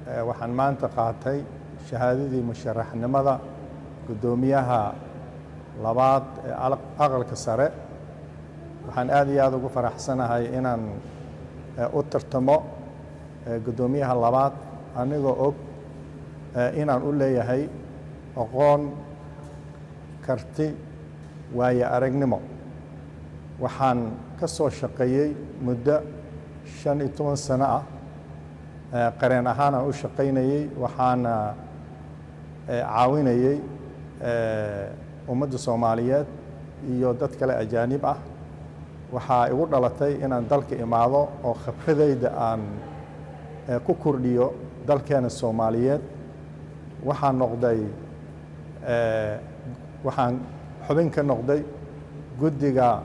waxaan maanta qaatay shahaadadii musharaxnimada guddoomiyaha labaad ee aqalka sare. waxaan aad iyo aad ugu faraxsanahay inaan u tartamo guddoomiyaha labaad anigoo og inaan u leeyahay aqoon, karti, waayo aragnimo. waxaan ka soo shaqeeyey muddo 15 sano ah, qareen ahaan aan u shaqaynayey, waxaana caawinayey ummadda Soomaaliyeed iyo dad kale ajaanib ah. waxaa igu dhalatay inaan dalka imaado oo khibradayda aan ku kordhiyo dalkeena Soomaaliyeed. waxaan xubin ka noqday guddiga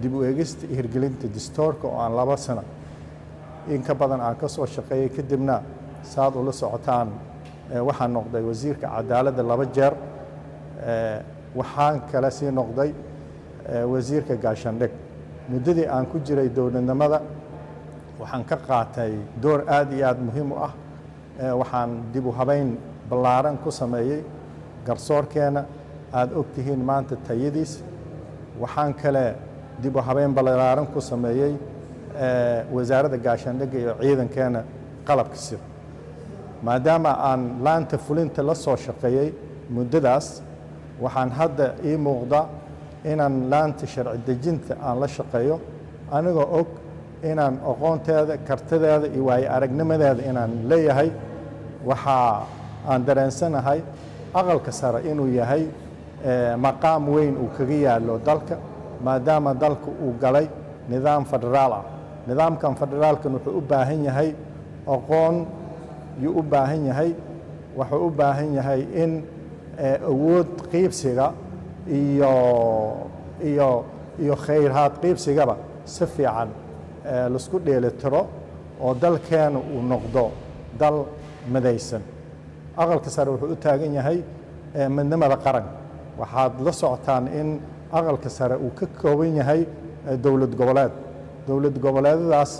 dib u eegista iyo hirgelinta dastuurka oo aan 2 sano in ka badan aan ka soo shaqeeyey. kadibna saad ula socotaan waxaan noqday wasiirka cadaaladda 2 jeer. waxaan kale sii noqday wasiirka gaashaandhig. muddadii aan ku jiray dowladnimada waxaan ka qaatay door aad iyo aad muhiim u ah. waxaan dib u habeyn ballaaran ku sameeyey garsoorkeena, aad og tihiin maanta tayadiis. waxaan kale dib u habeyn ballaaran ku sameeyey wasaaradda gaashaandhigga iyo ciidankeena qalabka sida. maadaama aan laanta fulinta la soo shaqeeyey muddadaas, waxaan hadda ii muuqda inaan laanta sharci dejinta aan la shaqeeyo anigoo og inaan aqoonteeda, kartideeda iyo waayo aragnimadeeda inaan leeyahay. waxa aan dareensanahay aqalka sare inuu yahay maqaam weyn uu kaga yaalo dalka, maadaama dalka uu galay nidaam federaal ah. nidaamkan federaalkan wuxuu u baahan yahay aqoon, yuu u baahan yahay. wuxuu u baahan yahay in awood qiibsiga iyo khayraad qiibsigaba si fiican laisku dheelitiro oo dalkeena uu noqdo dal madaysan. aqalka sare wuxuu u taagan yahay midnimada qaran. waxaad la socotaan in aqalka sare uu ka kooban yahay dowlad goboleed. dowlad goboleedadaas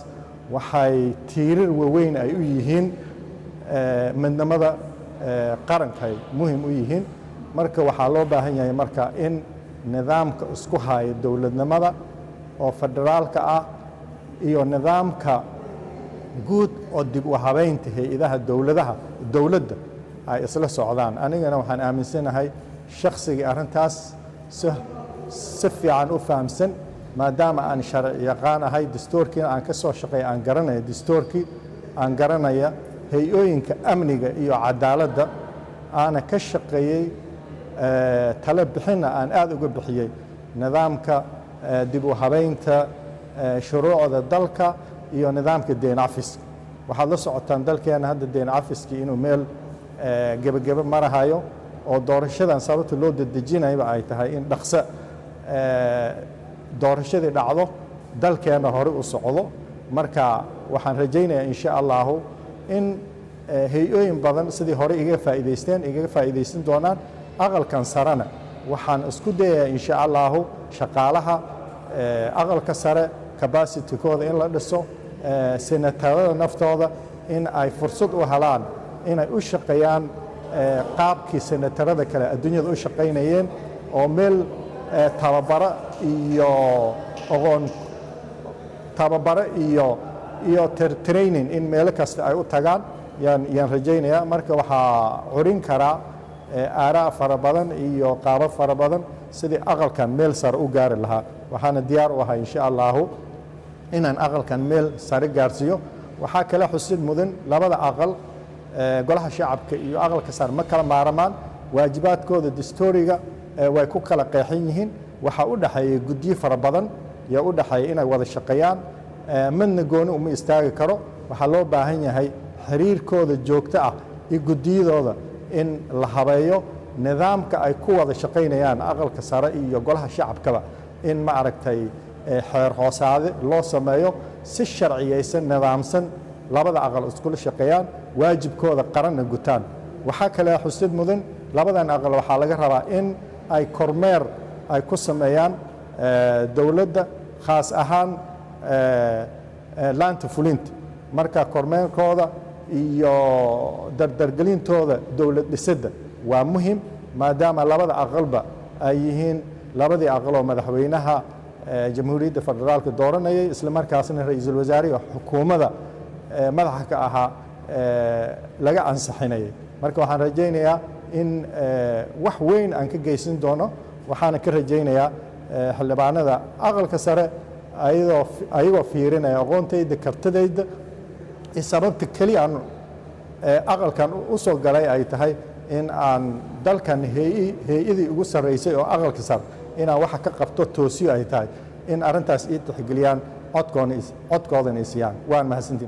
waxay tiirar waaweyn ay u yihiin midnimada qarankay muhiim u yihiin. marka waxaa loo baahan yahay marka in nidaamka isku haya dowladnimada oo federaalka ah iyo nidaamka guud oo dib u habeynta hay'adaha dowladda ay isla socdaan. anigana waxaan aaminsanahay shakhsiga arrintaas si fiican u fahamsan, maadaama aan sharci yaqaan ahay, dastuurkiina aan ka soo shaqeey, aan garanaya dastuurkii, aan garanaya hay-ooyinka amniga iyo cadaaladda, aana ka shaqeeyey talo bixinna aan aad uga bixiyey nidaamka dib u habeynta shuruucda dalka iyo nidaamka deyn cafiska. waxaad la socotaan dalkeena hadda deyn cafiskii inuu meel gebagebe marahayo, oo doorashadan sababta loo dedejinayba ay tahay in dhaqso doorashadii dhacdo, dalkeena hore u socdo. marka waxaan rajaynayaa insha allahu in hay-ooyin badan sidii hore igaga faa'iidaysan doonaan. aqalkan sarena waxaan isku dayayaa insha allahu shaqaalaha aqalka sare capacity-kooda in la dhiso, senatarada naftooda in ay fursad u helaan inay u shaqeeyaan qaabkii senatarada kale adduunyada u shaqaynayeen, oo meel tababaro iyo training in meelo kasta ay u tagaan yaan rajaynayaa. marka waxaa curin karaa aaraa fara badan iyo qaabab fara badan sidii aqalkan meel sare u gaari lahaa. waxaana diyaar u ahay insha allahu inaan aqalkan meel sare gaarsiiyo. waxaa kale xusid mudan labada aqal, golaha shacabka iyo aqalka sare ma kala maaramaan. waajibaadkooda dastuuriga way ku kala qeexan yihiin. waxaa u dhaxeeya guddiyo fara badan yaa u dhaxeeya inay wada shaqeeyaan. midna gooni uma istaagi karo. waxaa loo baahan yahay xiriirkooda joogto ah iyo guddiyadooda in la habeeyo, nidaamka ay ku wada shaqaynayaan aqalka sare iyo golaha shacabkaba in ma aragtay xeer hoosaade loo sameeyo si sharciyeysan, nidaamsan, labada aqal iskula shaqeeyaan, waajibkooda qaranna gutaan. waxaa kale xusid mudan labadan aqal waxaa laga rabaa in ay kormeer ay ku sameeyaan dowladda, khaas ahaan laanta fulinta. marka kormeerkooda iyo dardargelintooda dowlad dhisidda waa muhim maadaama labada aqalba ay yihiin labadii aqal oo madaxweynaha jamhuuriyadda federaalka dooranayay isla markaasna ra'iisul wasaariga xukuumadda madaxa ka ahaa laga ansixinayay marka waxaan rajaynayaa in wax weyn aan ka geysan doono waxaana ka rajaynayaa xildhibaanada aqalka sare ayagoo fiirinaya aqoontayda kartidayda sababta keliya aan aqalkan u soo galay ay tahay in aan dalkan hay-adii ugu sarreysay oo aqalka sare inaan waxa ka qabto toosiyo ay tahay in arrintaas ii tixgeliyaan codkoodana i siiyaan waan mahadsantiin